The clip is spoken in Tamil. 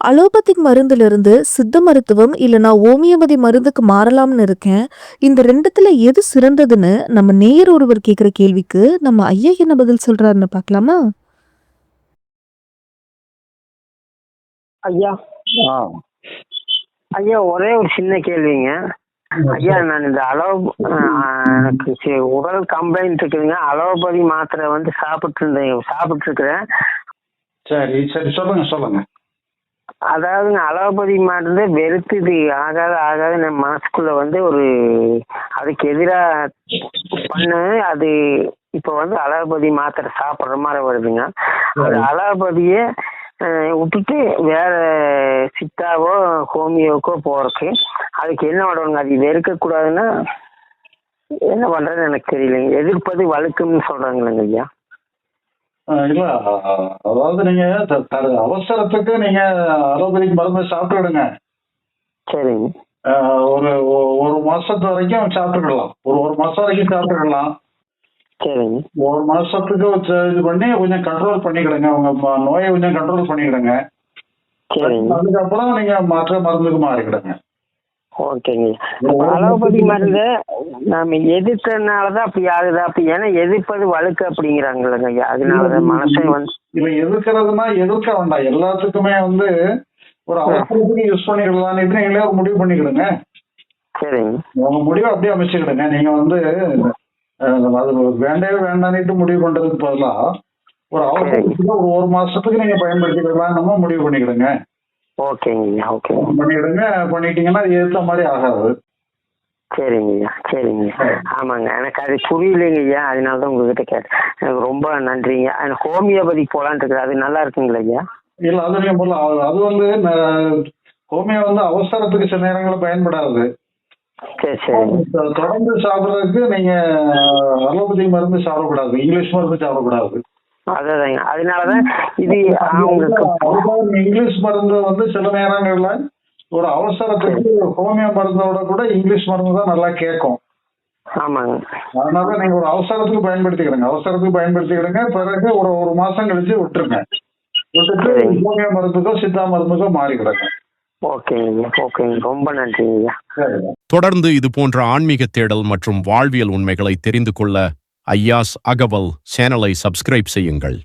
அலோபதிக் மருந்திலிருந்து சித்த மருத்துவம் இல்லனா ஹோமியோபதி மருந்துக்கு மாறலாம்னு இருக்கேன். இந்த 2த்துல எது சிறந்ததுன்னு நம்ம நேயர் ஒருவர் கேக்குற கேள்விக்கு நம்ம ஐயா என்ன பதில் சொல்றாருன்னு பார்க்கலாமா? ஐயா ஆ. ஐயா ஒரே ஒரு சின்ன கேள்விங்க. ஐயா நான் இந்த எனக்கு உடல் கம்ப்ளைண்ட் இருக்குதுங்க. அலோபதி மாத்திரை வந்து சாப்பிட்டு இருக்கிறேன். சரி, சரி. சொல்லுங்க, சொல்லுங்க. அதாவதுங்க அலோபதி மருந்து வெறுத்துது ஆகாத நம்ம மனசுக்குள்ள வந்து ஒரு அதுக்கு எதிரா பண்ணு அது இப்ப வந்து அலோபதி மாத்திரை சாப்பிடுற மாதிரி வருதுங்க. அது அலோபதியை விட்டுட்டு வேற சித்தாவோ ஹோமியோக்கோ போறதுக்கு அதுக்கு என்ன பண்ணணுங்க? அது வெறுக்க கூடாதுன்னா என்ன பண்றதுன்னு எனக்கு தெரியலைங்க. எதிர்ப்பது வழுக்கும்னு சொல்றாங்களேங்க ஐயா. இல்ல, அதாவது நீங்க அவசரத்துக்கு நீங்க அலோபதிக் மருந்து சாப்பிட்டுடுங்க. சரிங்க. ஒரு ஒரு மாசத்து வரைக்கும் சாப்பிட்டுக்கலாம். ஒரு மாசம் வரைக்கும் சாப்பிட்டுக்கலாம். சரிங்க. ஒரு மாசத்துக்கு இது பண்ணி கொஞ்சம் கண்ட்ரோல் பண்ணிக்கிடுங்க. உங்க நோயை கொஞ்சம் கண்ட்ரோல் பண்ணிக்கிடுங்க. சரிங்க. அதுக்கப்புறம் நீங்க மற்ற மருந்துக்கு மாறிக்கிடுங்க. ஓகேங்க. அலோபதி மருந்து நாம எதிர்த்ததுனாலதான் அப்படி ஆகுதா? அப்படி ஏன்னா எதிர்ப்பது வழுக்கு அப்படிங்கிறாங்களங்க ஐயா. அதனாலதான் மனசை வந்து இல்ல, எதிர்க்கிறதுனா எதிர்க்க வேண்டாம். எல்லாத்துக்குமே வந்து ஒரு அவசரத்துக்கு யூஸ் பண்ணிக்கிடலான்னு நீங்களே ஒரு முடிவு பண்ணிக்கிடுங்க. சரிங்க. உங்க முடிவை அப்படியே அமைச்சுக்கிடுங்க. நீங்க வந்து அது வேண்டவே வேண்டான்னுட்டு முடிவு பண்றதுக்கு பதிலா ஒரு அவசரத்துக்கு ஒரு மாசத்துக்கு நீங்க பயன்படுத்திக்கலாம் நம்ம முடிவு பண்ணிக்கிடுங்க. ஓகேங்க. ஓகே பண்ணிக்கிடுங்க. பண்ணிட்டீங்கன்னா அது ஏற்ற மாதிரி ஆகாது. சரிங்க ஐயா. சரிங்க. ஆமாங்க, எனக்கு அது புரியலைங்க ஐயா. அதனாலதான் உங்ககிட்ட கேட்டேன். எனக்கு ரொம்ப நன்றிங்க. எனக்கு ஹோமியோபதி போலான்னு இருக்குது. அது நல்லா இருக்குங்களா ஐயா? இல்ல, அது நீங்க போடலாம். அது வந்து ஹோமியோ வந்து அவசரத்துக்கு சில நேரங்களில் பயன்படாது. சரி சரி. தொடர்ந்து சாப்பிட்றதுக்கு நீங்க அலோபதி மருந்து சாப்பிடக்கூடாது, இங்கிலீஷ் மருந்து சாப்பிடக்கூடாது. அதாங்க, அதனாலதான் இது அவங்களுக்கு இங்கிலீஷ் மருந்து வந்து சில நேரங்கள்ல ஒரு அவசரத்துக்கு ஹோமியோ மருந்தோட கூட இங்கிலீஷ் மருந்து தான் நல்லா கேட்கும். ஆமாங்க. அதனால நீங்க ஒரு அவசரத்துக்கு பயன்படுத்திக்கிடுங்க. பிறகு ஒரு மாசம் கழிச்சு விட்டுருங்க. விட்டுட்டு ஹோமியோ மருந்துக்கோ சித்தா மருந்துக்கோ மாறிக்கிடுங்க. ஓகேங்க. ஓகேங்க, ரொம்ப நன்றிங்க ஐயா. தொடர்ந்து இது போன்ற ஆன்மீக தேடல் மற்றும் வாழ்வியல் உண்மைகளை தெரிந்து கொள்ள ஐயாஸ் அகவல் சேனலை சப்ஸ்கிரைப் செய்யுங்கள்.